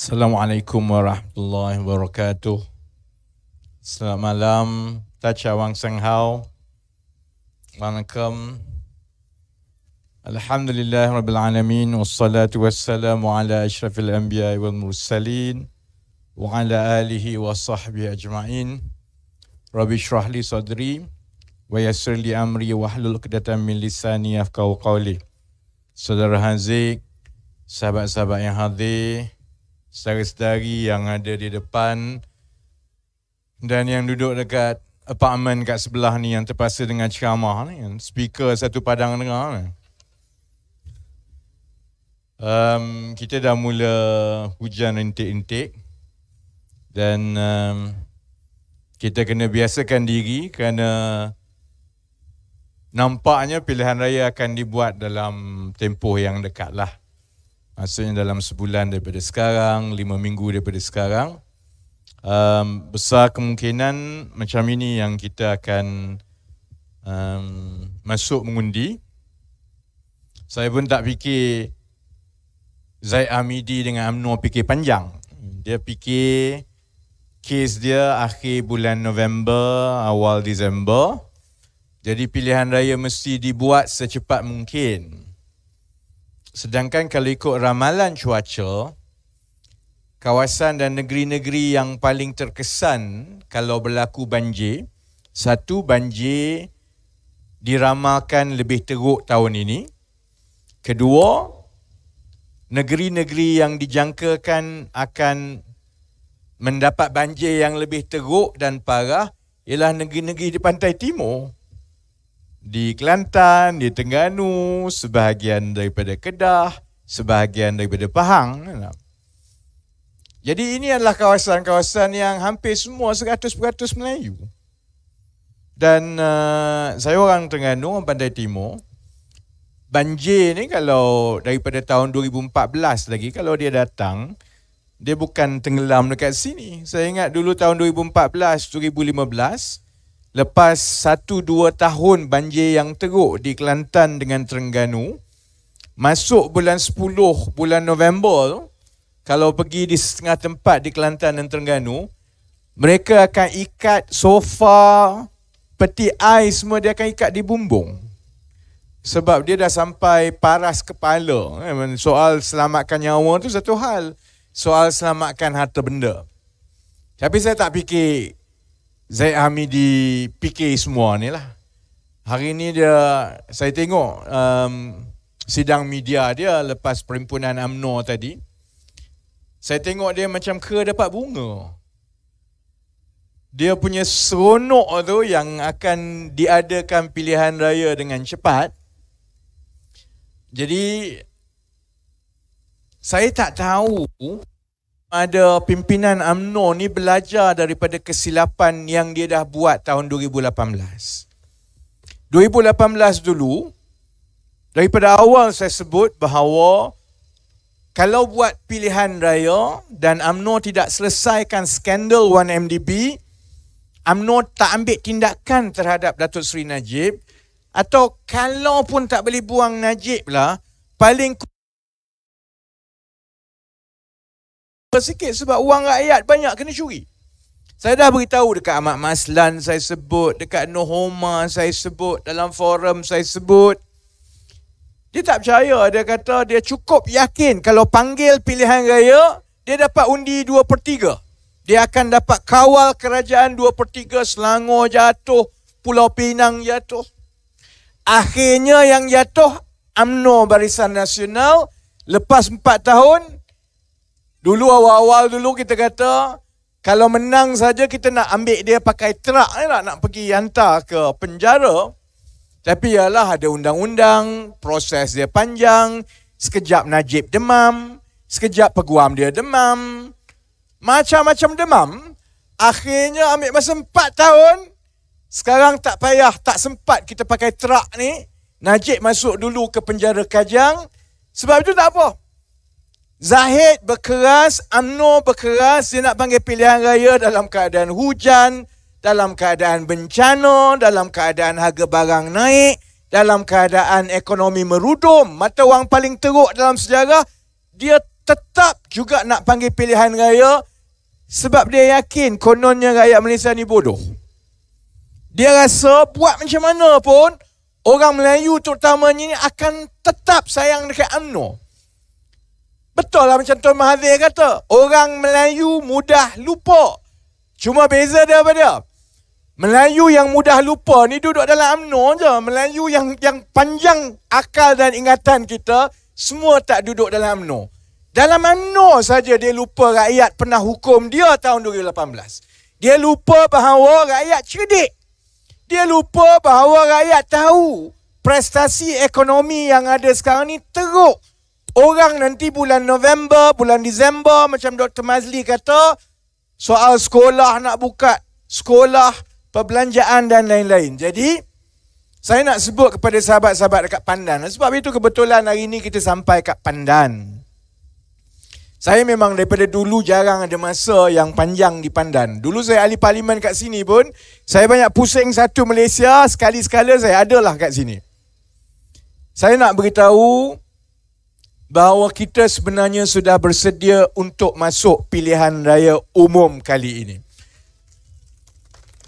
Assalamualaikum warahmatullahi wabarakatuh. Selamat malam, Tacha Wang Seng Hao. Waalaikum. Alhamdulillah Rabbil Alamin. Wassalatu wassalamu ala ashrafil anbiya wal mursalin. Wa ala alihi wa sahbihi ajma'in. Rabbi shrah li sadri. Wa yassir li amri wa hlul uqdatan min lisani yafqahu qawli. Saudara Haziq, sahabat-sahabat yang hadir, saudara-saudari yang ada di depan dan yang duduk dekat apartmen kat sebelah ni yang terpaksa dengar ceramah ni, speaker satu padang dengar ni. Kita dah mula hujan rintik-rintik dan kita kena biasakan diri kerana nampaknya pilihan raya akan dibuat dalam tempoh yang dekat lah. Maksudnya dalam sebulan daripada sekarang, 5 minggu daripada sekarang. Besar kemungkinan macam ini yang kita akan masuk mengundi. Saya pun tak fikir Zaid Hamidi dengan UMNO fikir panjang. Dia fikir kes dia akhir bulan November, awal Disember. Jadi pilihan raya mesti dibuat secepat mungkin. Sedangkan kalau ikut ramalan cuaca, kawasan dan negeri-negeri yang paling terkesan kalau berlaku banjir, satu, banjir diramalkan lebih teruk tahun ini. Kedua, negeri-negeri yang dijangkakan akan mendapat banjir yang lebih teruk dan parah ialah negeri-negeri di pantai timur. Di Kelantan, di Terengganu, sebahagian daripada Kedah, sebahagian daripada Pahang. Jadi ini adalah kawasan-kawasan yang hampir semua 100% Melayu. Dan saya orang Terengganu, orang Pantai Timur. Banjir ni kalau daripada tahun 2014 lagi, kalau dia datang, dia bukan tenggelam dekat sini. Saya ingat dulu tahun 2014, 2015, lepas 1-2 tahun banjir yang teruk di Kelantan dengan Terengganu, masuk bulan 10, bulan November, kalau pergi di setengah tempat di Kelantan dan Terengganu, mereka akan ikat sofa, peti ais semua dia akan ikat di bumbung. Sebab dia dah sampai paras kepala. Soal selamatkan nyawa tu satu hal, soal selamatkan harta benda. Tapi saya tak fikir Zaid Hamidi fikir semua ni lah. Hari ni saya tengok sidang media dia lepas perhimpunan UMNO tadi. Saya tengok dia macam dapat bunga. Dia punya seronok tu yang akan diadakan pilihan raya dengan cepat. Jadi saya tak tahu ada pimpinan UMNO ni belajar daripada kesilapan yang dia dah buat tahun 2018. 2018 dulu, daripada awal saya sebut bahawa kalau buat pilihan raya dan UMNO tidak selesaikan skandal 1MDB, UMNO tak ambil tindakan terhadap Datuk Seri Najib, atau kalau pun tak boleh buang Najib lah, paling sikit sebab wang rakyat banyak kena curi. Saya dah beritahu dekat Ahmad Maslan, saya sebut, dekat Noh Omar saya sebut, dalam forum saya sebut. Dia tak percaya, dia kata dia cukup yakin kalau panggil pilihan raya, dia dapat undi 2/3. Dia akan dapat kawal kerajaan 2/3, Selangor jatuh, Pulau Pinang jatuh. Akhirnya yang jatuh UMNO Barisan Nasional lepas 4 tahun. Dulu awal-awal dulu kita kata kalau menang saja kita nak ambil dia pakai trak ni lah, nak pergi hantar ke penjara. Tapi ialah ada undang-undang, proses dia panjang, sekejap Najib demam, sekejap peguam dia demam, macam-macam demam. Akhirnya ambil masa 4 tahun, sekarang tak payah, tak sempat kita pakai trak ni. Najib masuk dulu ke penjara Kajang. Sebab itu tak apa. Zahid berkeras, UMNO berkeras, dia nak panggil pilihan raya dalam keadaan hujan, dalam keadaan bencana, dalam keadaan harga barang naik, dalam keadaan ekonomi merudum, mata wang paling teruk dalam sejarah. Dia tetap juga nak panggil pilihan raya sebab dia yakin kononnya rakyat Malaysia ni bodoh. Dia rasa buat macam mana pun orang Melayu terutamanya ni akan tetap sayang dekat UMNO. Betul lah macam Tuan Mahathir kata, orang Melayu mudah lupa. Cuma beza dia apa dia? Melayu yang mudah lupa ni duduk dalam UMNO je. Melayu yang panjang akal dan ingatan kita semua tak duduk dalam UMNO. Dalam UMNO saja dia lupa rakyat pernah hukum dia tahun 2018. Dia lupa bahawa rakyat cerdik. Dia lupa bahawa rakyat tahu prestasi ekonomi yang ada sekarang ni teruk. Orang nanti bulan November, bulan Disember macam Dr. Mazli kata, soal sekolah nak buka sekolah, perbelanjaan dan lain-lain. Jadi, saya nak sebut kepada sahabat-sahabat dekat Pandan. Sebab itu kebetulan hari ini kita sampai kat Pandan. Saya memang daripada dulu jarang ada masa yang panjang di Pandan. Dulu saya ahli parlimen kat sini pun, saya banyak pusing satu Malaysia, sekali-sekala saya adalah kat sini. Saya nak beritahu bahawa kita sebenarnya sudah bersedia untuk masuk pilihan raya umum kali ini.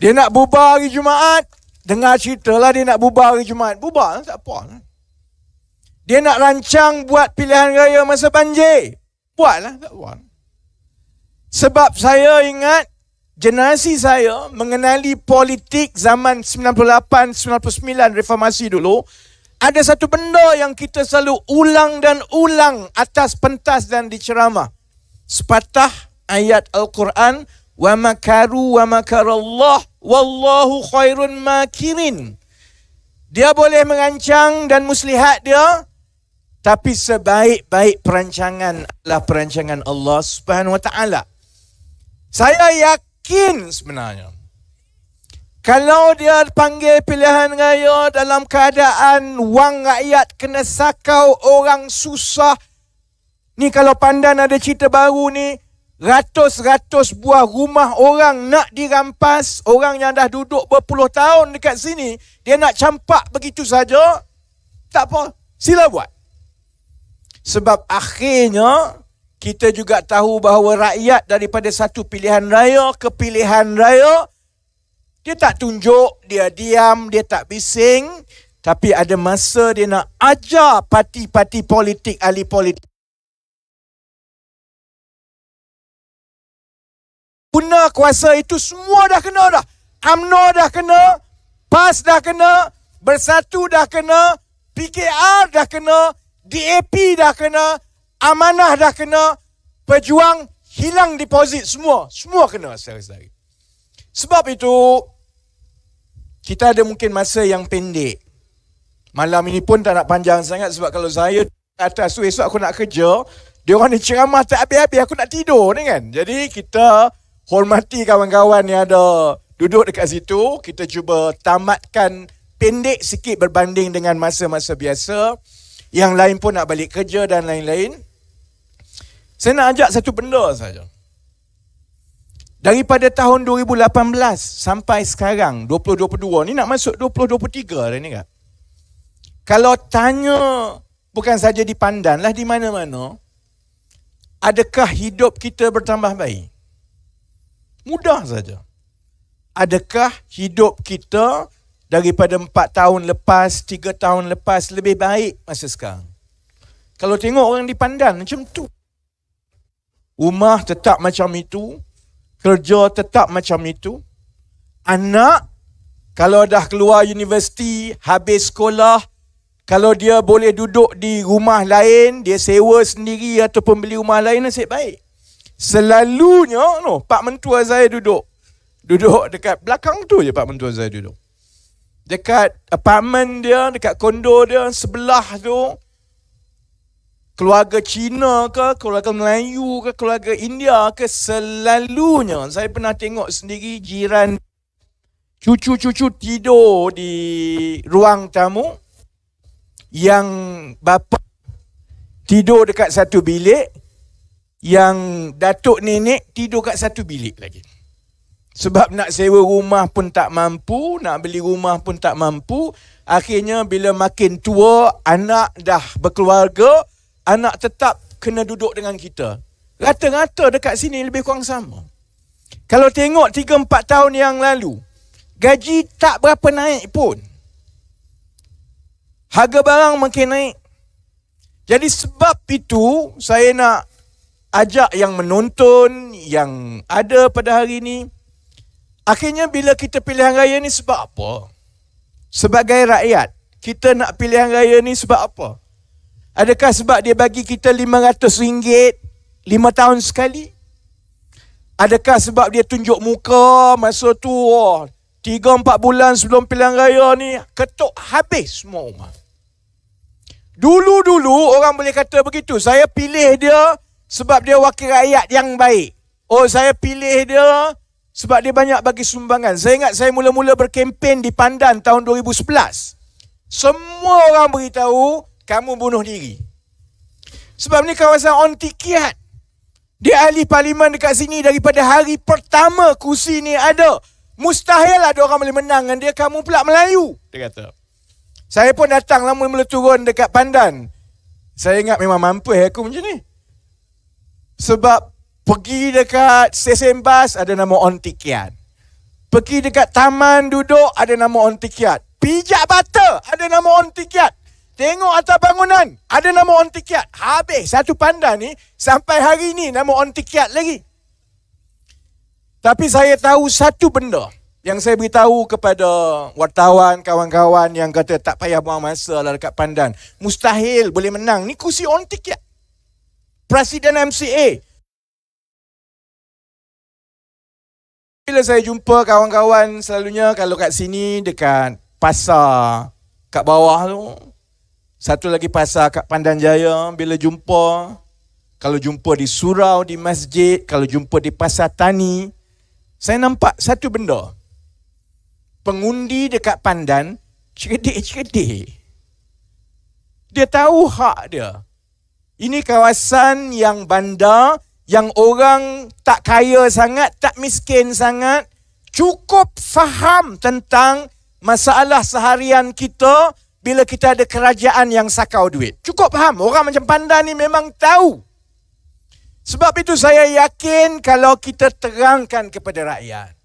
Dia nak bubar hari Jumaat, dengar cerita lah dia nak bubar hari Jumaat. Bubar, tak apa. Dia nak rancang buat pilihan raya masa banjir. Buatlah, tak buat. Sebab saya ingat generasi saya mengenali politik zaman 98-99 reformasi dulu, ada satu benda yang kita selalu ulang dan ulang atas pentas dan di ceramah. Sepatah ayat Al-Quran, wa makaru wa makarallah wallahu khairun makirin. Dia boleh merancang dan muslihat dia, tapi sebaik-baik perancangan adalah perancangan Allah Subhanahu Wa Taala. Saya yakin sebenarnya, kalau dia panggil pilihan raya dalam keadaan wang rakyat kena sakau, orang susah. Ni kalau Pandan ada cerita baru ni, ratus-ratus buah rumah orang nak dirampas. Orang yang dah duduk berpuluh tahun dekat sini, dia nak campak begitu saja. Tak apa, sila buat. Sebab akhirnya kita juga tahu bahawa rakyat daripada satu pilihan raya ke pilihan raya, dia tak tunjuk, dia diam, dia tak bising. Tapi ada masa dia nak ajar parti-parti politik, ahli politik. Guna kuasa itu semua dah kena dah. UMNO dah kena, PAS dah kena, Bersatu dah kena, PKR dah kena, DAP dah kena, Amanah dah kena, Pejuang hilang deposit semua. Semua kena sehari-hari. Sebab itu, kita ada mungkin masa yang pendek. Malam ini pun tak nak panjang sangat sebab kalau saya atas tu esok aku nak kerja, dia orang ni ceramah tak habis-habis, aku nak tidur ni kan. Jadi kita hormati kawan-kawan yang ada duduk dekat situ. Kita cuba tamatkan pendek sikit berbanding dengan masa-masa biasa. Yang lain pun nak balik kerja dan lain-lain. Saya nak ajak satu benda saja. Daripada tahun 2018 sampai sekarang 2022 ni nak masuk 2023 dah ni kan. Kalau tanya bukan saja di Pandan lah, di mana-mana, adakah hidup kita bertambah baik? Mudah saja. Adakah hidup kita daripada 4 tahun lepas, 3 tahun lepas lebih baik masa sekarang? Kalau tengok orang di Pandan macam tu. Rumah tetap macam itu, kerja tetap macam itu. Anak kalau dah keluar universiti, habis sekolah, kalau dia boleh duduk di rumah lain, dia sewa sendiri ataupun beli rumah lain, nasib baik. Selalunya, Pak Mentua saya duduk dekat belakang tu je Pak Mentua saya duduk. Dekat apartmen dia, dekat kondo dia, sebelah tu, keluarga Cina ke, keluarga Melayu ke, keluarga India ke, selalunya saya pernah tengok sendiri jiran cucu-cucu tidur di ruang tamu, yang bapa tidur dekat satu bilik, yang datuk nenek tidur kat satu bilik lagi. Sebab nak sewa rumah pun tak mampu, nak beli rumah pun tak mampu. Akhirnya bila makin tua, anak dah berkeluarga, anak tetap kena duduk dengan kita. Rata-rata dekat sini lebih kurang sama. Kalau tengok 3-4 tahun yang lalu, gaji tak berapa naik pun. Harga barang makin naik. Jadi sebab itu, saya nak ajak yang menonton, yang ada pada hari ini, akhirnya bila kita pilihan raya ni sebab apa? Sebagai rakyat, kita nak pilihan raya ni sebab apa? Adakah sebab dia bagi kita RM500 5 tahun sekali? Adakah sebab dia tunjuk muka masa tu 3-4 bulan sebelum pilihan raya ni ketuk habis semua rumah? Dulu-dulu orang boleh kata begitu. Saya pilih dia sebab dia wakil rakyat yang baik. Saya pilih dia sebab dia banyak bagi sumbangan. Saya ingat saya mula-mula berkempen di Pandan tahun 2011. Semua orang beritahu, kamu bunuh diri. Sebab ni kawasan onti kiat. Dia ahli parlimen dekat sini daripada hari pertama kursi ni ada. Mustahil ada orang boleh menang dengan dia, kamu pula Melayu, dia kata. Saya pun datang mula-mula turun dekat Pandan. Saya ingat memang mampu aku macam ni. Sebab pergi dekat stesen bas ada nama onti kiat. Pergi dekat taman duduk ada nama onti kiat. Pijak bata ada nama onti kiat. Tengok atas bangunan ada nama onti kiat. Habis satu Pandan ni sampai hari ni nama onti kiat lagi. Tapi saya tahu satu benda yang saya beritahu kepada wartawan, kawan-kawan yang kata tak payah buang masa lah dekat Pandan. Mustahil boleh menang. Ni kursi onti kiat. Presiden MCA. Bila saya jumpa kawan-kawan selalunya kalau kat sini dekat pasar kat bawah tu, satu lagi pasar kat Pandan Jaya, bila jumpa, kalau jumpa di surau, di masjid, kalau jumpa di pasar tani, saya nampak satu benda. Pengundi dekat Pandan cerdik-cerdik. Dia tahu hak dia. Ini kawasan yang bandar, yang orang tak kaya sangat, tak miskin sangat, cukup faham tentang masalah seharian kita bila kita ada kerajaan yang sakau duit. Cukup faham. Orang macam Pandan ni memang tahu. Sebab itu saya yakin kalau kita terangkan kepada rakyat,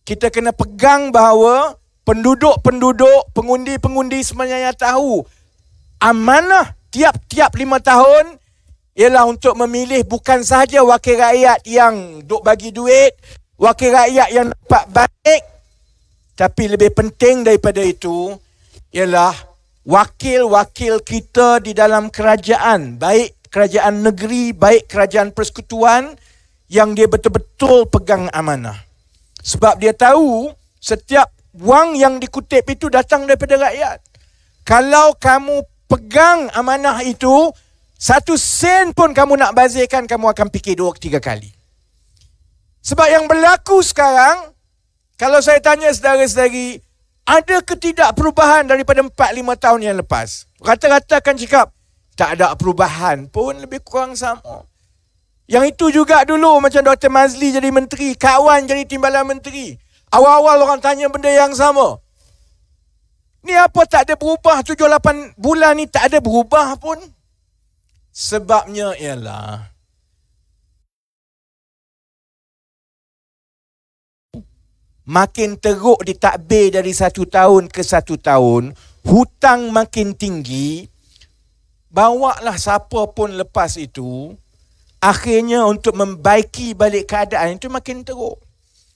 kita kena pegang bahawa penduduk-penduduk, pengundi-pengundi sebenarnya tahu amanah tiap-tiap 5 tahun ialah untuk memilih bukan sahaja wakil rakyat yang duk bagi duit, wakil rakyat yang dapat baik, tapi lebih penting daripada itu ialah wakil-wakil kita di dalam kerajaan, baik kerajaan negeri, baik kerajaan persekutuan, yang dia betul-betul pegang amanah. Sebab dia tahu setiap wang yang dikutip itu datang daripada rakyat. Kalau kamu pegang amanah itu, 1 sen pun kamu nak bazirkan, kamu akan fikir 2-3 kali. Sebab yang berlaku sekarang, kalau saya tanya saudara-saudari, ada ke tidak perubahan daripada 4-5 tahun yang lepas? Rata-rata akan cakap, tak ada perubahan pun, lebih kurang sama. Yang itu juga dulu macam Dr. Mazli jadi menteri, Kawan jadi timbalan menteri. Awal-awal orang tanya benda yang sama. Ni apa tak ada berubah 7-8 bulan ni, tak ada berubah pun. Sebabnya ialah makin teruk ditakbir dari 1 tahun ke 1 tahun, hutang makin tinggi, bawalah siapa pun lepas itu, akhirnya untuk membaiki balik keadaan itu makin teruk.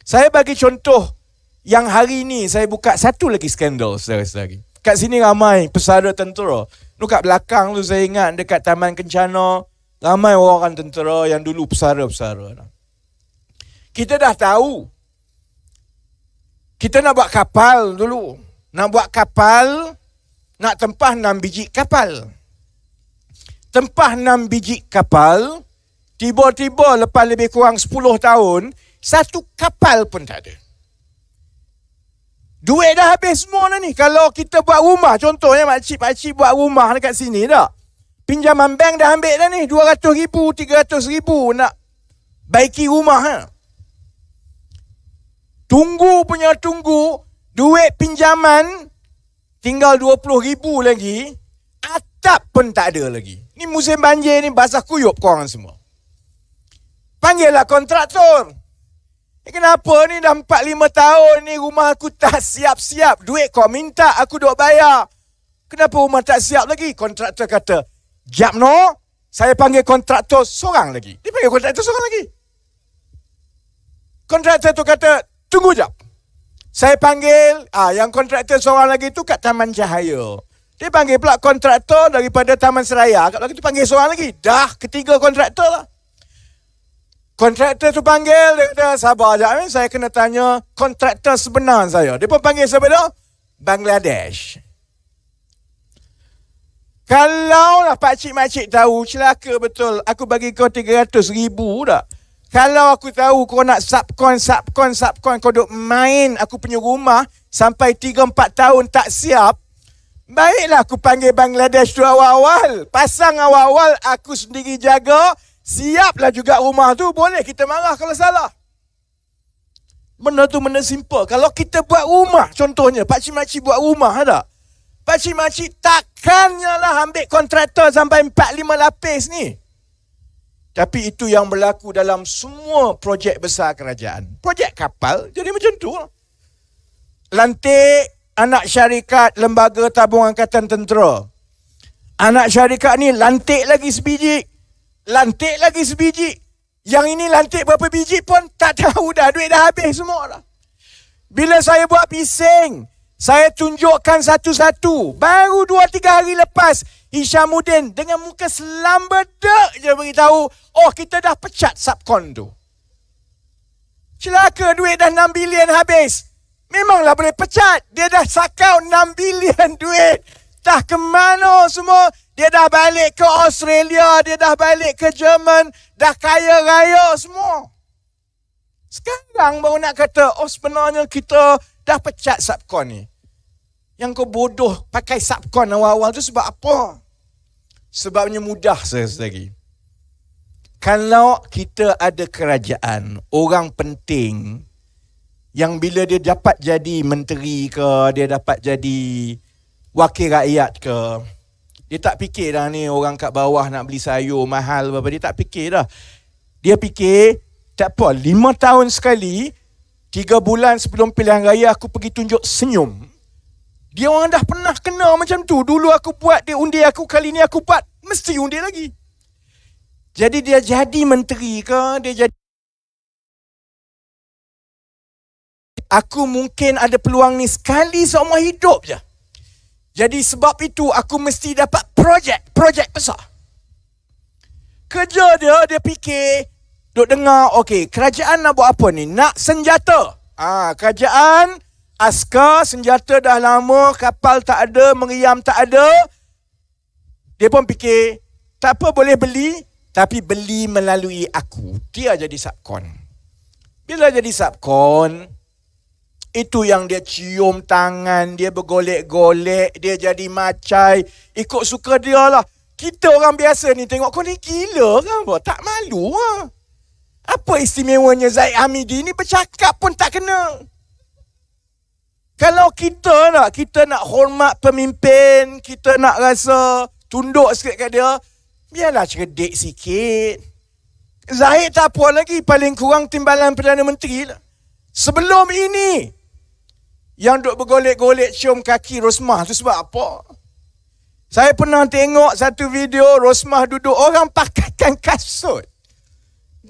Saya bagi contoh yang hari ini saya buka satu lagi skandal, saudara-saudari. Kat sini ramai pesara tentera. Nu kat belakang tu saya ingat dekat Taman Kencana, ramai orang tentera yang dulu pesara-pesara. Kita dah tahu. Kita nak buat kapal dulu. Nak buat kapal, nak tempah 6 biji kapal. Tempah 6 biji kapal, tiba-tiba lepas lebih kurang 10 tahun, 1 kapal pun tak ada. Duit dah habis semua dah ni. Kalau kita buat rumah, contohnya makcik-makcik buat rumah dekat sini dah. Pinjaman bank dah ambil dah ni, 200,000, 300,000 nak baiki rumah. Tunggu, duit pinjaman tinggal 20,000 lagi, atap pun tak ada lagi. Ni musim banjir ni basah kuyup korang semua. Panggillah kontraktor. Kenapa ni dah 4-5 tahun ni rumah aku tak siap-siap. Duit kau minta aku duk bayar. Kenapa rumah tak siap lagi? Kontraktor kata, jap no, saya panggil kontraktor seorang lagi. Dia panggil kontraktor seorang lagi. Kontraktor tu kata, tunggu jap. Saya panggil, yang kontraktor seorang lagi tu kat Taman Cahaya. Dia panggil pula kontraktor daripada Taman Seraya. Kat belakang tu panggil seorang lagi. Dah ketiga kontraktor lah. Kontraktor tu panggil, dia kata, sabar sekejap, saya kena tanya kontraktor sebenar saya. Dia pun panggil siapa tu? Bangladesh. Kalau lah pakcik-makcik tahu, celaka betul. Aku bagi kau 300,000 tak? Kalau aku tahu kau nak subkon, kau duk main aku punya rumah sampai 3-4 tahun tak siap, baiklah aku panggil Bangladesh tu awal-awal. Pasang awal-awal, aku sendiri jaga. Siaplah juga rumah tu, boleh kita marah kalau salah. Benda tu benda simple. Kalau kita buat rumah, contohnya, pakcik-makcik buat rumah tak? Pakcik-makcik takkannya lah ambil kontraktor sampai 4-5 lapis ni. Tapi itu yang berlaku dalam semua projek besar kerajaan. Projek kapal, jadi macam tu. Lantik anak syarikat Lembaga Tabung Angkatan Tentera. Anak syarikat ni lantik lagi sebiji. Lantik lagi sebiji. Yang ini lantik berapa biji pun tak tahu dah. Duit dah habis semua dah. Bila saya buat pising, saya tunjukkan satu-satu. Baru 2-3 hari lepas, Hishamuddin dengan muka selam bedek je beritahu, oh kita dah pecat subkon tu. Celaka, duit dah 6 bilion habis. Memanglah boleh pecat. Dia dah sakau 6 bilion duit. Dah ke mana semua? Dia dah balik ke Australia, dia dah balik ke Jerman, dah kaya raya semua. Sekarang baru nak kata, oh sebenarnya kita dah pecat subkon ni. Yang kau bodoh pakai subkon awal-awal tu sebab apa? Sebabnya mudah sekali. Kalau kita ada kerajaan, orang penting, yang bila dia dapat jadi menteri ke, dia dapat jadi wakil rakyat ke, dia tak fikir dah ni orang kat bawah nak beli sayur mahal apa, dia tak fikir dah. Dia fikir, tak apa, 5 tahun sekali, 3 bulan sebelum pilihan raya aku pergi tunjuk senyum. Dia orang dah pernah kena macam tu. Dulu aku buat, dia undi aku, kali ni aku buat, mesti undi lagi. Jadi dia jadi menteri ke, dia jadi, aku mungkin ada peluang ni sekali seumur hidup je. Jadi sebab itu aku mesti dapat projek besar. Kerja dia fikir, duk dengar, okey, kerajaan nak buat apa ni? Nak senjata. Kerajaan, askar, senjata dah lama, kapal tak ada, meriam tak ada. Dia pun fikir, tak apa boleh beli, tapi beli melalui aku. Dia jadi subkon. Bila jadi subkon, itu yang dia cium tangan, dia bergolek-golek, dia jadi macai, ikut suka dia lah. Kita orang biasa ni tengok, kau ni gila kan? Tak malu lah. Apa istimewanya Zaid Hamidi ni bercakap pun tak kena. Kalau kita nak hormat pemimpin, kita nak rasa tunduk sikit kat dia, biarlah cerdik sikit. Zahid tak apa lagi, paling kurang timbalan Perdana Menteri lah. Sebelum ini, yang duk bergolek-golek cium kaki Rosmah tu sebab apa? Saya pernah tengok satu video Rosmah duduk, orang pakaikan kasut.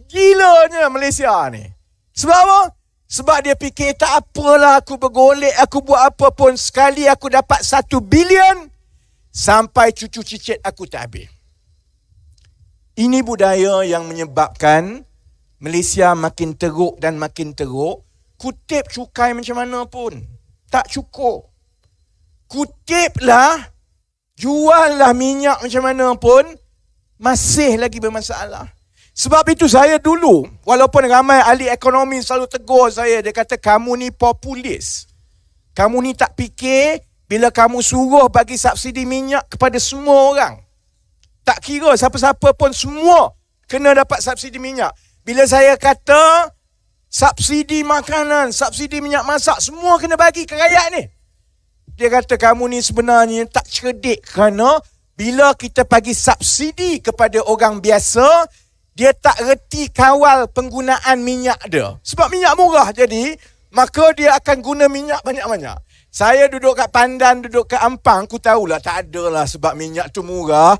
Gilanya Malaysia ni. Sebab apa? Sebab dia fikir tak apalah aku bergolek, aku buat apa pun, sekali aku dapat 1 bilion, sampai cucu cicit aku tak habis. Ini budaya yang menyebabkan Malaysia makin teruk dan makin teruk. Kutip cukai macam mana pun tak cukup. Kutiplah, juallah minyak macam mana pun, masih lagi bermasalah. Sebab itu saya dulu, walaupun ramai ahli ekonomi selalu tegur saya, dia kata kamu ni populis. Kamu ni tak fikir bila kamu suruh bagi subsidi minyak kepada semua orang. Tak kira siapa-siapa pun, semua kena dapat subsidi minyak. Bila saya kata subsidi makanan, subsidi minyak masak, semua kena bagi ke rakyat ni, dia kata kamu ni sebenarnya tak cerdik kerana bila kita bagi subsidi kepada orang biasa, dia tak reti kawal penggunaan minyak dia. Sebab minyak murah jadi, maka dia akan guna minyak banyak-banyak. Saya duduk kat Pandan, duduk kat Ampang, aku tahulah tak adalah sebab minyak tu murah.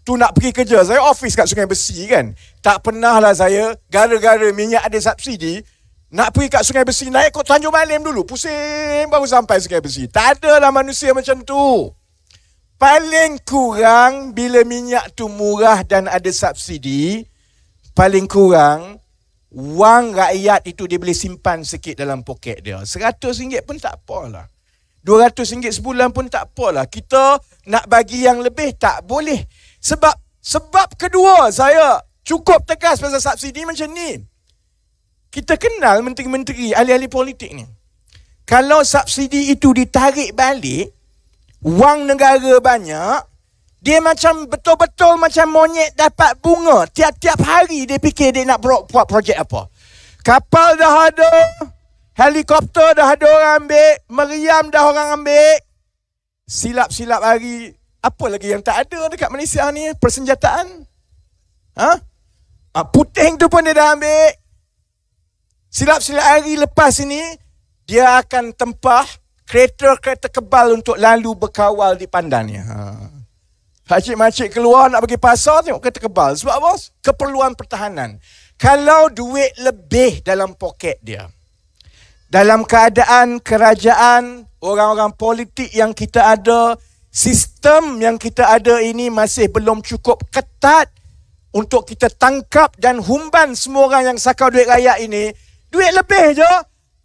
Tu nak pergi kerja, saya office kat Sungai Besi kan. Tak pernah lah saya, gara-gara minyak ada subsidi, nak pergi kat Sungai Besi, naik kot Tanjung Malim dulu, pusing baru sampai Sungai Besi. Tak adalah manusia macam tu. Paling kurang bila minyak tu murah dan ada subsidi, paling kurang wang rakyat itu dia boleh simpan sikit dalam poket dia. RM100 pun tak apalah. RM200 sebulan pun tak apalah. Kita nak bagi yang lebih tak boleh. Sebab kedua saya cukup tegas pasal subsidi macam ni. Kita kenal menteri-menteri, ahli-ahli politik ni. Kalau subsidi itu ditarik balik, wang negara banyak, dia macam betul-betul macam monyet dapat bunga. Tiap-tiap hari dia fikir dia nak buat projek apa. Kapal dah ada, helikopter dah ada orang ambil, meriam dah orang ambil. Silap-silap hari, apa lagi yang tak ada dekat Malaysia ni? Persenjataan. Puting tu pun dia dah ambil. Silap-silap hari lepas ini, dia akan tempah kereta-kereta kebal untuk lalu berkawal di Pandan ni. Pakcik-makcik keluar nak pergi pasar, tengok kereta kebal. Sebab apa? Keperluan pertahanan. Kalau duit lebih dalam poket dia, dalam keadaan kerajaan, orang-orang politik yang kita ada, sistem yang kita ada ini masih belum cukup ketat untuk kita tangkap dan humban semua orang yang sakau duit rakyat ini. Duit lebih je,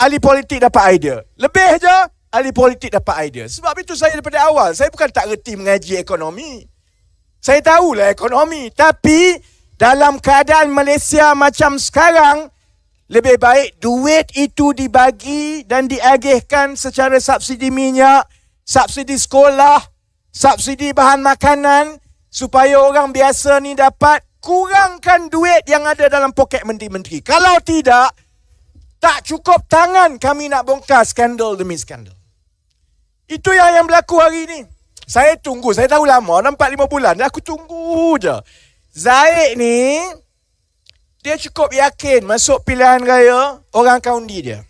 ahli politik dapat idea. Lebih je, ahli politik dapat idea. Sebab itu saya daripada awal, saya bukan tak reti mengaji ekonomi. Saya tahulah ekonomi. Tapi dalam keadaan Malaysia macam sekarang, lebih baik duit itu dibagi dan diagihkan secara subsidi minyak, subsidi sekolah, subsidi bahan makanan, supaya orang biasa ni dapat kurangkan duit yang ada dalam poket menteri-menteri. Kalau tidak, tak cukup tangan kami nak bongkar skandal demi skandal. Itu yang berlaku hari ini. Saya tunggu, saya tahu lama, 4-5 bulan, aku tunggu je. Zahid ni, dia cukup yakin masuk pilihan raya, orang akan undi dia.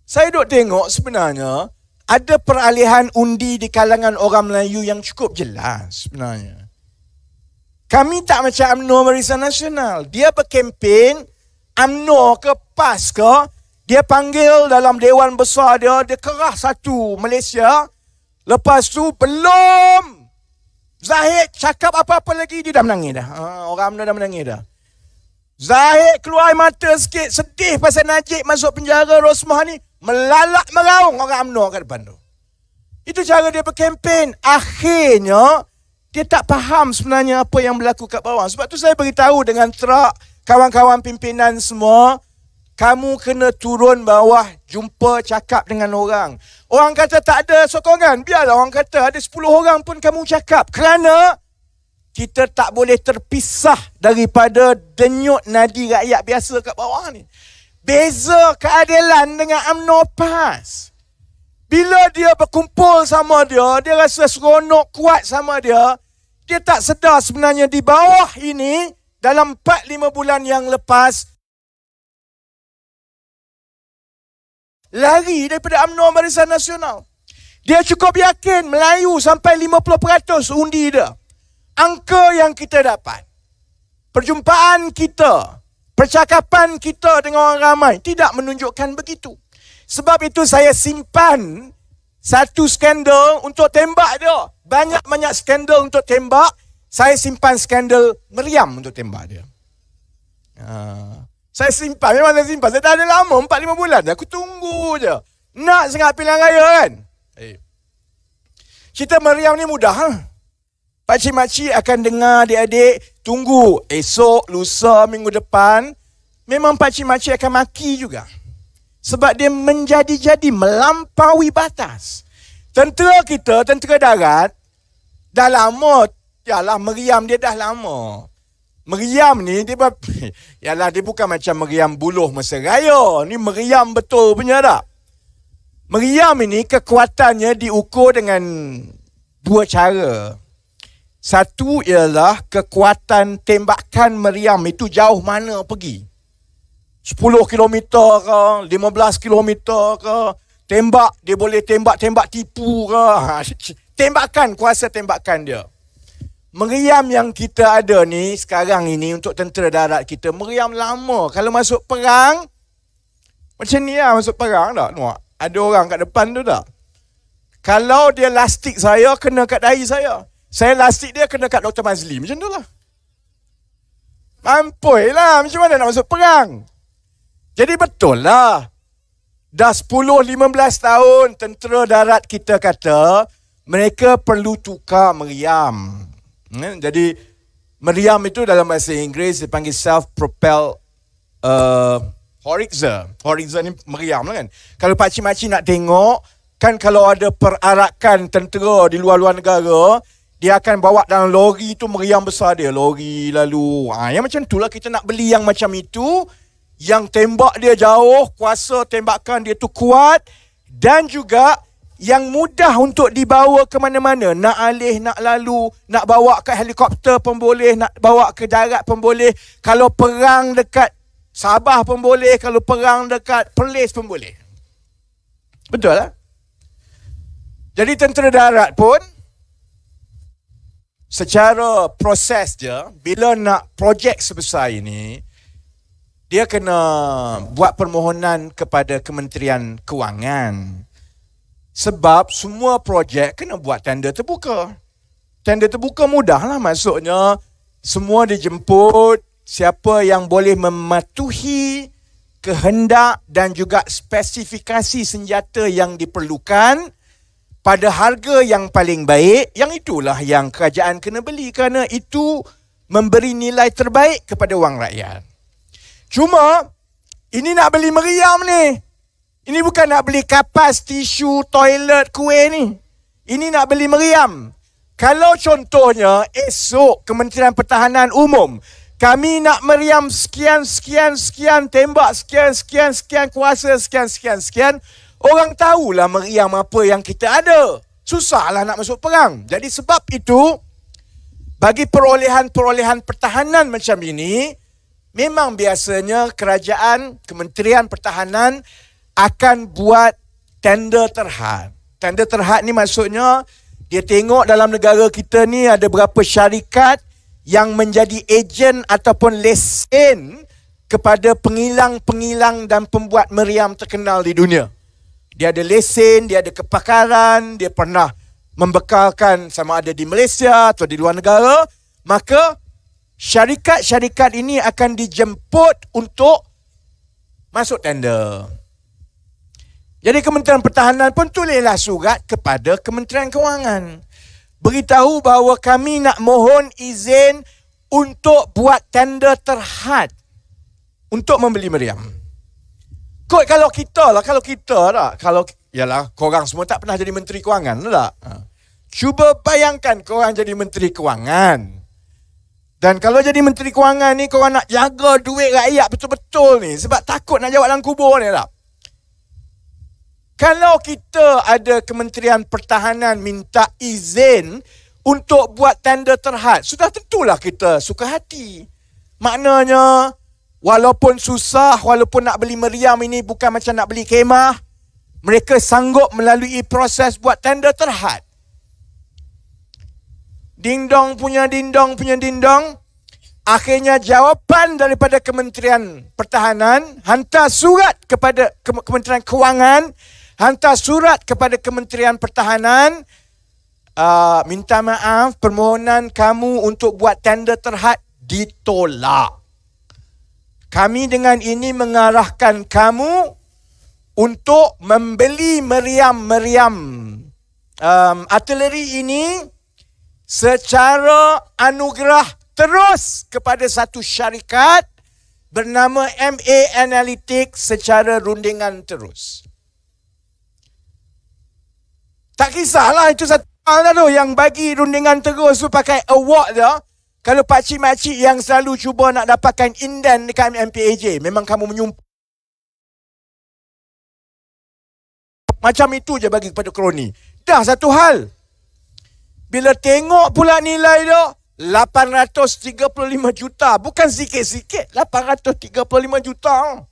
Saya duk tengok sebenarnya, ada peralihan undi di kalangan orang Melayu yang cukup jelas sebenarnya. Kami tak macam UMNO Barisan Nasional. Dia berkempen, UMNO ke PAS ke, dia panggil dalam Dewan Besar dia, dia kerah satu Malaysia. Lepas tu belum Zahid cakap apa-apa lagi, dia dah menangis dah. Orang UMNO dah menangis dah. Zahid keluar air mata sikit, sedih pasal Najib masuk penjara, Rosmah ni melalak meraung orang UMNO kat depan tu. Itu cara dia berkempen. Akhirnya dia tak faham sebenarnya apa yang berlaku kat bawah. Sebab tu saya beritahu dengan terak kawan-kawan pimpinan semua, kamu kena turun bawah, jumpa, cakap dengan orang. Orang kata tak ada sokongan, biarlah orang kata ada 10 orang pun kamu cakap. Kerana kita tak boleh terpisah daripada denyut nadi rakyat biasa kat bawah ni. Beza keadilan dengan UMNO PAS. Bila dia berkumpul sama dia, dia rasa seronok kuat sama dia, dia tak sedar sebenarnya di bawah ini, dalam 4-5 bulan yang lepas, lari daripada UMNO Barisan Nasional. Dia cukup yakin Melayu sampai 50% undi dia. Angka yang kita dapat, perjumpaan kita, percakapan kita dengan orang ramai tidak menunjukkan begitu. Sebab itu saya simpan satu skandal untuk tembak dia. Banyak-banyak skandal untuk tembak, saya simpan skandal meriam untuk tembak dia. Saya simpan, memang saya simpan. Saya dah ada lama, 4-5 bulan. Aku tunggu je. Nak sangat pilihan raya kan? Cerita meriam ni mudah. Pakcik-makcik akan dengar adik-adik, tunggu esok, lusa, minggu depan. Memang pakcik-makcik akan maki juga. Sebab dia menjadi-jadi, melampaui batas. Tentera kita, tentera darat, dah lama. Yalah, meriam dia dah lama. Meriam ni, yalah, dia bukan macam meriam buluh masa raya. Ni meriam betul punya tak? Meriam ini kekuatannya diukur dengan dua cara. Satu ialah kekuatan tembakan meriam itu jauh mana pergi. 10 kilometer ke, 15 kilometer ke, tembak, dia boleh tembak tipu ke. Tembakan, kuasa tembakan dia. Meriam yang kita ada ni sekarang ini untuk tentera darat kita, meriam lama. Kalau masuk perang, macam ni lah masuk perang tak? Ada orang kat depan tu tak? Kalau dia lastik saya, kena kat dahi saya. Saya lastik dia, kena kat Dr. Mazli. Macam tu lah. Mampoi lah, macam mana nak masuk perang? Jadi betul lah. Dah 10-15 tahun tentera darat kita kata, mereka perlu tukar meriam. Jadi meriam itu dalam bahasa Inggeris dipanggil self-propelled howitzer. Howitzer ni meriam lah kan. Kalau pakcik-makcik nak tengok, kan kalau ada perarakan tentera di luar-luar negara, dia akan bawa dalam lori tu meriam besar dia. Lori lalu. Yang macam tu lah, kita nak beli yang macam itu, yang tembak dia jauh, kuasa tembakan dia tu kuat, dan juga yang mudah untuk dibawa ke mana-mana. Nak alih, nak lalu, nak bawa ke helikopter pun boleh, nak bawa ke darat pun boleh. Kalau perang dekat Sabah pun boleh, kalau perang dekat Perlis pun boleh. Betul lah. Jadi tentera darat pun, secara proses dia, bila nak projek sebesar ini, dia kena buat permohonan kepada Kementerian Kewangan. Sebab semua projek kena buat tender terbuka. Tender terbuka mudah lah, maksudnya semua dijemput, siapa yang boleh mematuhi kehendak dan juga spesifikasi senjata yang diperlukan pada harga yang paling baik, yang itulah yang kerajaan kena beli, kerana itu memberi nilai terbaik kepada wang rakyat. Cuma, ini nak beli meriam ni. Ini bukan nak beli kapas, tisu, toilet, kuih ni. Ini nak beli meriam. Kalau contohnya, esok Kementerian Pertahanan umum, kami nak meriam sekian, tembak sekian, kuasa sekian. Orang tahulah meriam apa yang kita ada. Susahlah nak masuk perang. Jadi sebab itu, bagi perolehan-perolehan pertahanan macam ini, memang biasanya kerajaan, Kementerian Pertahanan akan buat tender terhad. Tender terhad ni maksudnya, dia tengok dalam negara kita ni ada berapa syarikat yang menjadi ejen ataupun lesen kepada pengilang-pengilang dan pembuat meriam terkenal di dunia. Dia ada lesen, dia ada kepakaran, dia pernah membekalkan sama ada di Malaysia atau di luar negara. Maka syarikat-syarikat ini akan dijemput untuk masuk tender. Jadi Kementerian Pertahanan pun tulislah surat kepada Kementerian Kewangan. Beritahu bahawa kami nak mohon izin untuk buat tender terhad untuk membeli meriam. Kalau kita yalah, korang semua tak pernah jadi Menteri Kewangan tak? Cuba bayangkan korang jadi Menteri Kewangan. Dan kalau jadi Menteri Kewangan ni, korang nak jaga duit rakyat betul-betul ni, sebab takut nak jawab dalam kubur ni tak? Kalau kita ada Kementerian Pertahanan minta izin untuk buat tender terhad, sudah tentulah kita suka hati. Maknanya, walaupun susah, walaupun nak beli meriam ini bukan macam nak beli kemah, mereka sanggup melalui proses buat tender terhad. Ding-dong punya ding-dong. Akhirnya jawapan daripada Kementerian Pertahanan, hantar surat kepada Kementerian Kewangan, hantar surat kepada Kementerian Pertahanan, minta maaf, permohonan kamu untuk buat tender terhad ditolak. Kami dengan ini mengarahkan kamu untuk membeli meriam-meriam artileri ini secara anugerah terus kepada satu syarikat bernama MA Analytics secara rundingan terus. Tak kisahlah itu satu hal tu yang bagi rundingan terus tu pakai award dia. Kalau pakcik-makcik yang selalu cuba nak dapatkan inden dekat MPAJ, memang kamu menyumpah. Macam itu je bagi kepada kroni. Dah satu hal. Bila tengok pula nilai dia, 835 juta. Bukan sikit-sikit, 835 juta.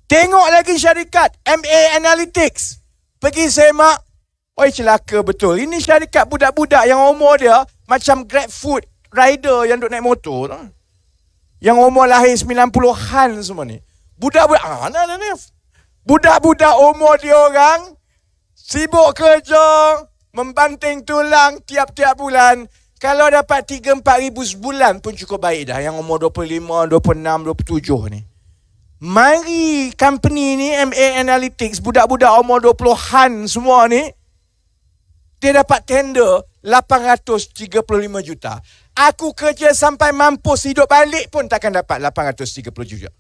Tengok lagi syarikat MA Analytics. Pergi semak. Oi, celaka betul. Ini syarikat budak-budak yang umur dia macam GrabFood rider yang duk naik motor. Yang umur lahir 90-an semua ni. Budak-budak. Budak-budak umur dia orang sibuk kerja, membanting tulang tiap-tiap bulan. Kalau dapat 3-4 ribu sebulan pun cukup baik dah. Yang umur 25, 26, 27 ni. Mari company ni, MA Analytics, budak-budak umur 20-an semua ni, dia dapat tender 835 juta. Aku kerja sampai mampus hidup balik pun takkan dapat 830 juta.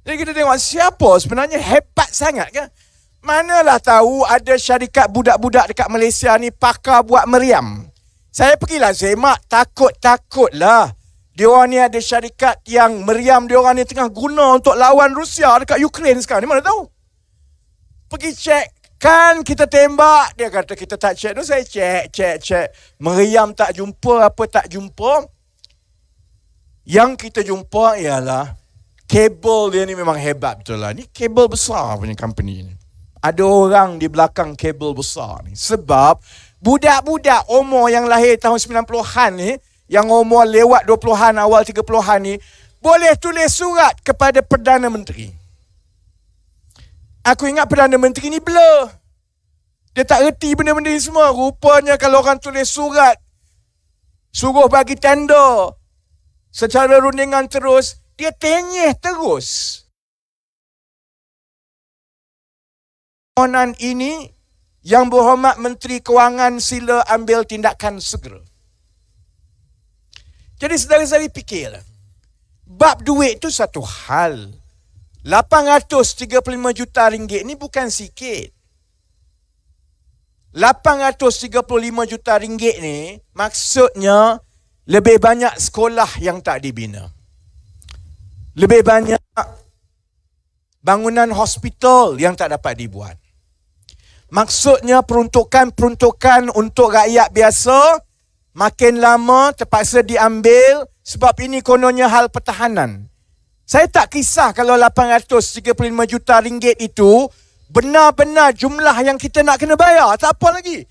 Jadi kita tengok siapa sebenarnya hebat sangat kan? Manalah tahu ada syarikat budak-budak dekat Malaysia ni pakar buat meriam. Saya pergilah semak, takut-takutlah. Diorang ni ada syarikat yang meriam diorang ni tengah guna untuk lawan Rusia dekat Ukraine sekarang ni, mana tahu. Pergi cek, kan kita tembak. Dia kata kita tak cek tu, saya cek. Meriam tak jumpa, apa tak jumpa. Yang kita jumpa ialah kabel dia ni memang hebat betul lah. Ni kabel besar punya company ni. Ada orang di belakang kabel besar ni. Sebab budak-budak umur yang lahir tahun 90-an ni, yang umur lewat 20-an, awal 30-an ni, boleh tulis surat kepada Perdana Menteri. Aku ingat Perdana Menteri ni blur. Dia tak reti benda-benda ni semua. Rupanya kalau orang tulis surat, suruh bagi tender secara rundingan terus, dia tenyeh terus. Permohonan ini, Yang Berhormat Menteri Kewangan sila ambil tindakan segera. Jadi saudara-saudari fikirlah. Bab duit tu satu hal. 835 juta ringgit ni bukan sikit. 835 juta ringgit ni maksudnya lebih banyak sekolah yang tak dibina. Lebih banyak bangunan hospital yang tak dapat dibuat. Maksudnya peruntukan untuk rakyat biasa makin lama terpaksa diambil sebab ini kononnya hal pertahanan. Saya tak kisah kalau 835 juta ringgit itu benar-benar jumlah yang kita nak kena bayar. Tak apa lagi.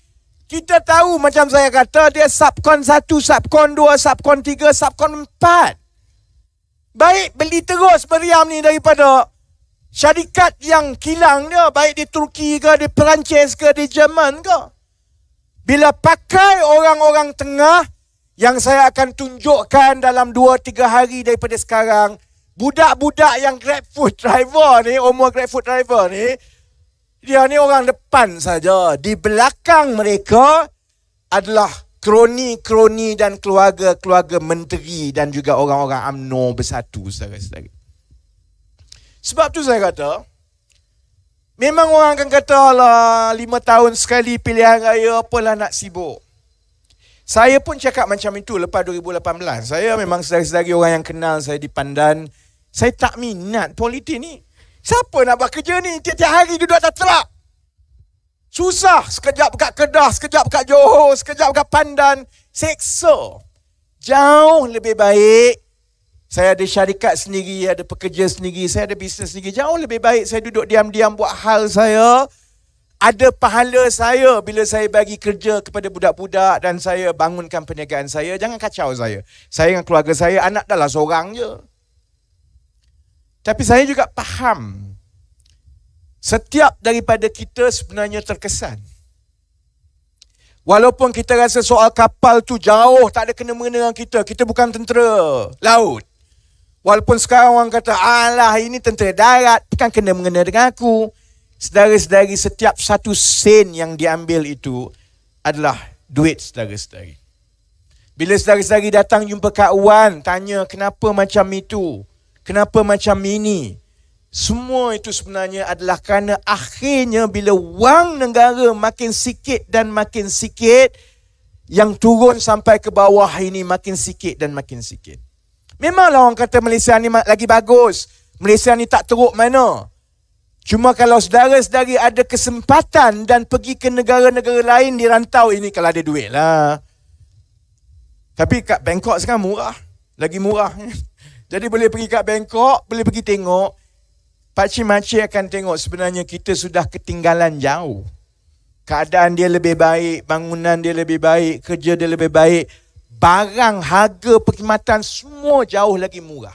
Kita tahu macam saya kata dia subkon 1, subkon 2, subkon 3, subkon 4. Baik beli terus meriam ni daripada syarikat yang kilang dia. Baik di Turki ke, di Perancis ke, di Jerman ke. Bila pakai orang-orang tengah yang saya akan tunjukkan dalam 2-3 hari daripada sekarang, budak-budak yang GrabFood driver ni, umur GrabFood driver ni, dia ni orang depan saja. Di belakang mereka adalah kroni-kroni dan keluarga-keluarga menteri dan juga orang-orang UMNO bersatu, saudara-saudara. Sebab tu saya kata, memang orang akan kata lah 5 tahun sekali pilihan raya, apalah nak sibuk. Saya pun cakap macam itu lepas 2018. Saya memang saudara-saudari orang yang kenal saya di Pandan. Saya tak minat politik ni. Siapa nak buat kerja ni? Tiap-tiap hari duduk atas terak. Susah. Sekejap kat Kedah, sekejap kat Johor, sekejap kat Pandan. Seksa. Jauh lebih baik. Saya ada syarikat sendiri, ada pekerja sendiri, saya ada bisnes sendiri. Jauh lebih baik saya duduk diam-diam buat hal saya. Ada pahala saya bila saya bagi kerja kepada budak-budak dan saya bangunkan perniagaan saya. Jangan kacau saya. Saya dengan keluarga saya, anak dah lah seorang je. Tapi saya juga faham. Setiap daripada kita sebenarnya terkesan. Walaupun kita rasa soal kapal tu jauh, tak ada kena-mengena dengan kita. Kita bukan tentera laut. Walaupun sekarang orang kata, alah ini tentera darat, bukan kena-mengena dengan aku. Saudara-saudari, setiap satu sen yang diambil itu adalah duit saudara-saudari. Bila saudara-saudari datang jumpa Kak Wan, tanya kenapa macam itu, kenapa macam ini. Semua itu sebenarnya adalah kerana akhirnya bila wang negara makin sikit dan makin sikit, yang turun sampai ke bawah ini makin sikit dan makin sikit. Memanglah orang kata Malaysia ni lagi bagus. Malaysia ni tak teruk mana. Cuma kalau saudara-saudari ada kesempatan dan pergi ke negara-negara lain di rantau ini, kalau ada duit lah. Tapi kat Bangkok sekarang murah. Lagi murah. Jadi boleh pergi kat Bangkok, boleh pergi tengok. Pakcik-makcik akan tengok sebenarnya kita sudah ketinggalan jauh. Keadaan dia lebih baik, bangunan dia lebih baik, kerja dia lebih baik. Barang, harga, perkhidmatan semua jauh lagi murah.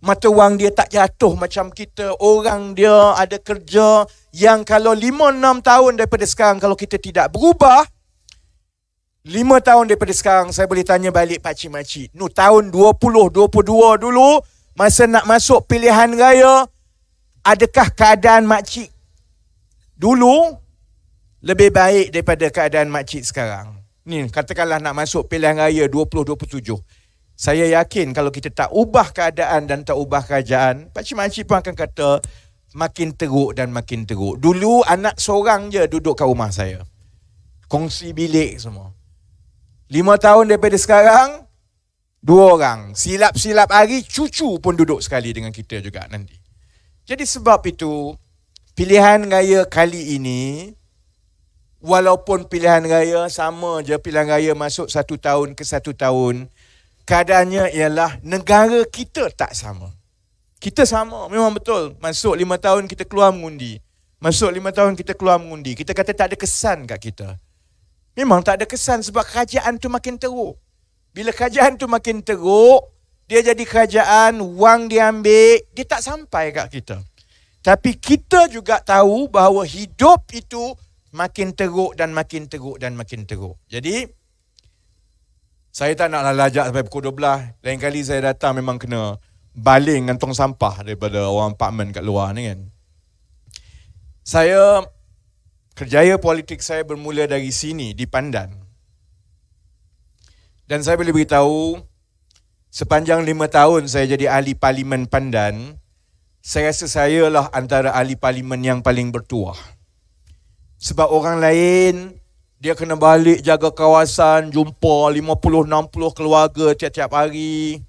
Mata wang dia tak jatuh macam kita. Orang dia ada kerja yang kalau 5-6 tahun daripada sekarang, kalau kita tidak berubah, 5 tahun daripada sekarang, saya boleh tanya balik pakcik-makcik. Tahun 2022 dulu, masa nak masuk pilihan raya, adakah keadaan makcik dulu lebih baik daripada keadaan makcik sekarang? Ni, katakanlah nak masuk pilihan raya 2027. Saya yakin kalau kita tak ubah keadaan dan tak ubah kerajaan, pakcik-makcik pun akan kata makin teruk dan makin teruk. Dulu anak seorang je duduk kat rumah saya. Kongsi bilik semua. 5 tahun daripada sekarang, 2 orang. Silap-silap hari, cucu pun duduk sekali dengan kita juga nanti. Jadi sebab itu, pilihan raya kali ini, walaupun pilihan raya sama je, pilihan raya masuk 1 tahun ke 1 tahun, keadaannya ialah negara kita tak sama. Kita sama, memang betul. Masuk 5 tahun kita keluar mengundi. Masuk 5 tahun kita keluar mengundi. Kita kata tak ada kesan kat kita. Memang tak ada kesan sebab kerajaan tu makin teruk. Bila kerajaan tu makin teruk, dia jadi kerajaan, wang diambil, dia tak sampai kat kita. Tapi kita juga tahu bahawa hidup itu makin teruk dan makin teruk dan makin teruk. Jadi, saya tak nak lajak sampai pukul 12. Lain kali saya datang memang kena baling dengan tong sampah daripada orang apartmen kat luar ni kan. Kerjaya politik saya bermula dari sini, di Pandan. Dan saya boleh beritahu, sepanjang 5 tahun saya jadi ahli parlimen Pandan, saya rasa saya lah antara ahli parlimen yang paling bertuah. Sebab orang lain, dia kena balik jaga kawasan, jumpa 50-60 keluarga tiap-tiap hari.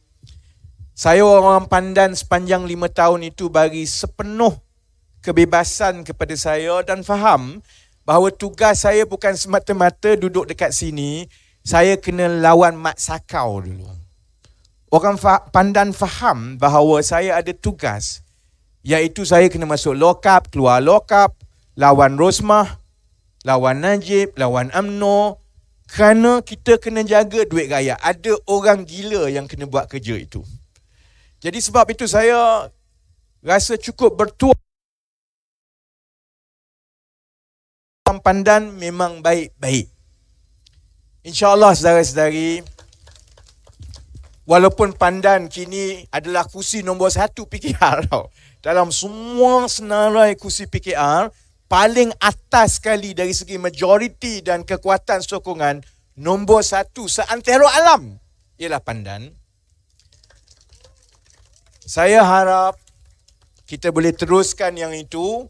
Saya orang Pandan sepanjang 5 tahun itu bagi sepenuh kebebasan kepada saya dan faham bahawa tugas saya bukan semata-mata duduk dekat sini, saya kena lawan mat sakau dulu. Orang Pandan faham bahawa saya ada tugas, iaitu saya kena masuk lokap, keluar lokap, lawan Rosmah, lawan Najib, lawan UMNO, kerana kita kena jaga duit rakyat. Ada orang gila yang kena buat kerja itu. Jadi sebab itu saya rasa cukup bertuah. Pandan memang baik-baik. InsyaAllah saudara-saudari, walaupun Pandan kini adalah kursi nombor 1 PKR tau. Dalam semua senarai kursi PKR, paling atas sekali dari segi majoriti dan kekuatan sokongan, nombor 1 seantero alam ialah Pandan. Saya harap kita boleh teruskan yang itu,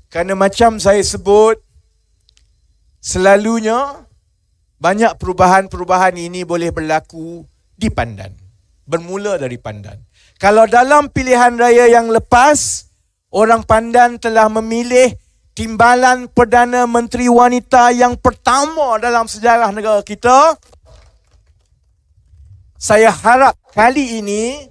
kerana macam saya sebut, selalunya banyak perubahan-perubahan ini boleh berlaku di Pandan. Bermula dari Pandan. Kalau dalam pilihan raya yang lepas, orang Pandan telah memilih timbalan Perdana Menteri Wanita yang pertama dalam sejarah negara kita, saya harap kali ini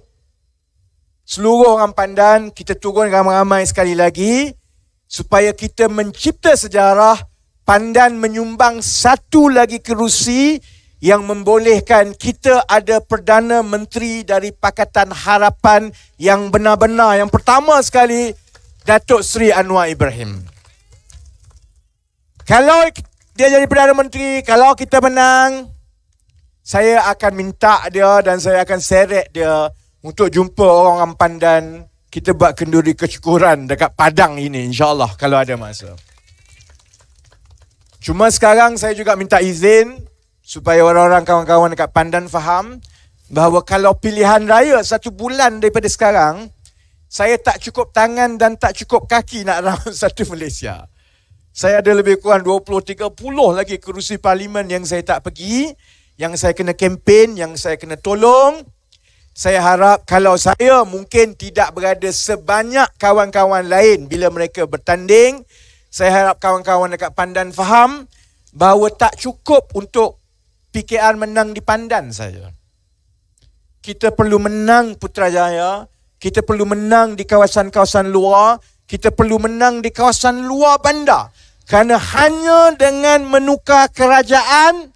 seluruh orang Pandan kita turun ramai-ramai sekali lagi supaya kita mencipta sejarah. Pandan menyumbang 1 lagi kerusi yang membolehkan kita ada Perdana Menteri dari Pakatan Harapan yang benar-benar, yang pertama sekali, Datuk Seri Anwar Ibrahim. Kalau dia jadi Perdana Menteri, kalau kita menang, saya akan minta dia dan saya akan seret dia untuk jumpa orang Pandan. Kita buat kenduri kesyukuran dekat Padang ini, insyaAllah kalau ada masa. Cuma sekarang saya juga minta izin supaya orang-orang kawan-kawan dekat Pandan faham bahawa kalau pilihan raya 1 bulan daripada sekarang, saya tak cukup tangan dan tak cukup kaki nak rawat satu Malaysia. Saya ada lebih kurang 20-30 lagi kerusi parlimen yang saya tak pergi, yang saya kena kempen, yang saya kena tolong. saya harap kalau saya mungkin tidak berada sebanyak kawan-kawan lain bila mereka bertanding, saya harap kawan-kawan dekat Pandan faham bahawa tak cukup untuk PKR menang di Pandan saja. Kita perlu menang Putrajaya, kita perlu menang di kawasan-kawasan luar, kita perlu menang di kawasan luar bandar. Kerana hanya dengan menukar kerajaan,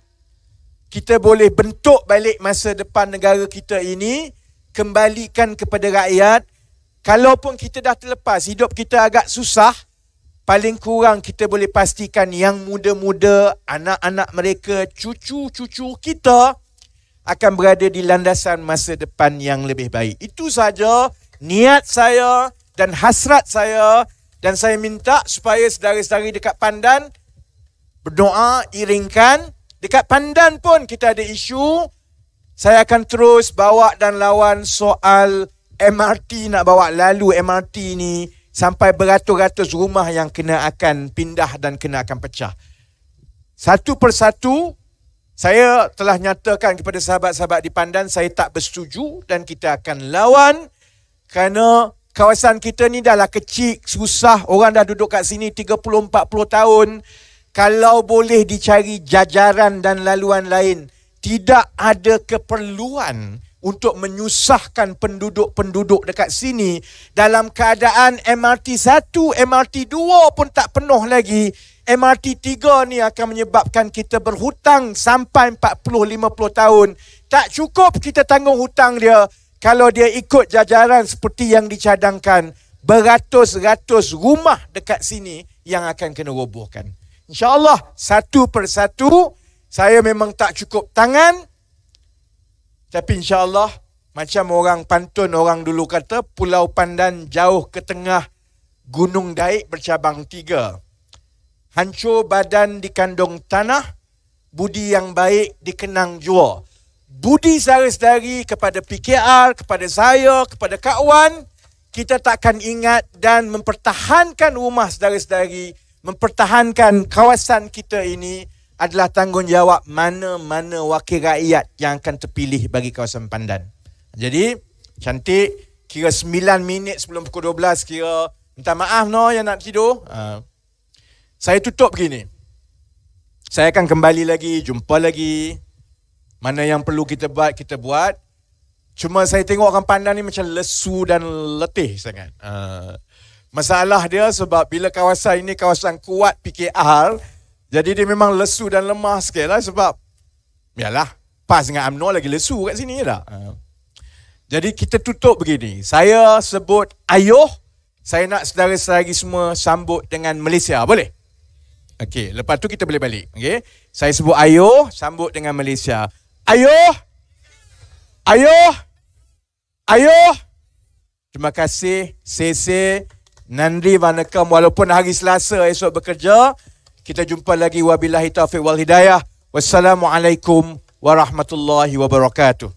kita boleh bentuk balik masa depan negara kita ini, kembalikan kepada rakyat. Kalaupun kita dah terlepas, hidup kita agak susah, paling kurang kita boleh pastikan yang muda-muda, anak-anak mereka, cucu-cucu kita akan berada di landasan masa depan yang lebih baik. Itu saja niat saya dan hasrat saya, dan saya minta supaya saudara-saudari dekat Pandan berdoa, iringkan. Dekat Pandan pun kita ada isu. Saya akan terus bawa dan lawan soal MRT, nak bawa lalu MRT ni sampai beratus-ratus rumah yang kena akan pindah dan kena akan pecah. Satu persatu saya telah nyatakan kepada sahabat-sahabat di Pandan, saya tak bersetuju dan kita akan lawan kerana kawasan kita ni dah lah kecil, susah. Orang dah duduk kat sini 30-40 tahun. Kalau boleh dicari jajaran dan laluan lain, tidak ada keperluan untuk menyusahkan penduduk-penduduk dekat sini dalam keadaan MRT 1, MRT 2 pun tak penuh lagi. MRT 3 ni akan menyebabkan kita berhutang sampai 40-50 tahun. Tak cukup kita tanggung hutang dia. Kalau dia ikut jajaran seperti yang dicadangkan, beratus-ratus rumah dekat sini yang akan kena robohkan. InsyaAllah satu persatu, saya memang tak cukup tangan. Tapi insyaAllah, macam orang pantun orang dulu kata, Pulau Pandan jauh ke tengah, Gunung Daik bercabang 3. Hancur badan dikandung tanah, budi yang baik dikenang jua. Budi saudara-saudari kepada PKR, kepada saya, kepada kawan, kita takkan ingat dan mempertahankan rumah saudara-saudari, mempertahankan kawasan kita ini adalah tanggungjawab mana-mana wakil rakyat yang akan terpilih bagi kawasan Pandan. Jadi, cantik, kira 9 minit sebelum pukul 12, kira minta maaf yang nak tidur. Saya tutup begini. Saya akan kembali lagi, jumpa lagi. Mana yang perlu kita buat, kita buat. Cuma saya tengok orang Pandan ni macam lesu dan letih sangat. Masalah dia sebab bila kawasan ini kawasan kuat PKR, jadi dia memang lesu dan lemah sikit lah sebab yalah, PAS dengan UMNO lagi lesu kat sini tak? Jadi kita tutup begini. Saya sebut ayuh, saya nak saudara-saudari semua sambut dengan Malaysia. Boleh? Okey, lepas tu kita boleh balik. Okey. Saya sebut ayuh, sambut dengan Malaysia. Ayuh! Ayuh! Ayuh! Terima kasih. Sese. Nandri Vanakam. Walaupun hari Selasa esok bekerja, kita jumpa lagi. Wabillahi taufiq wal hidayah. Wassalamualaikum warahmatullahi wabarakatuh.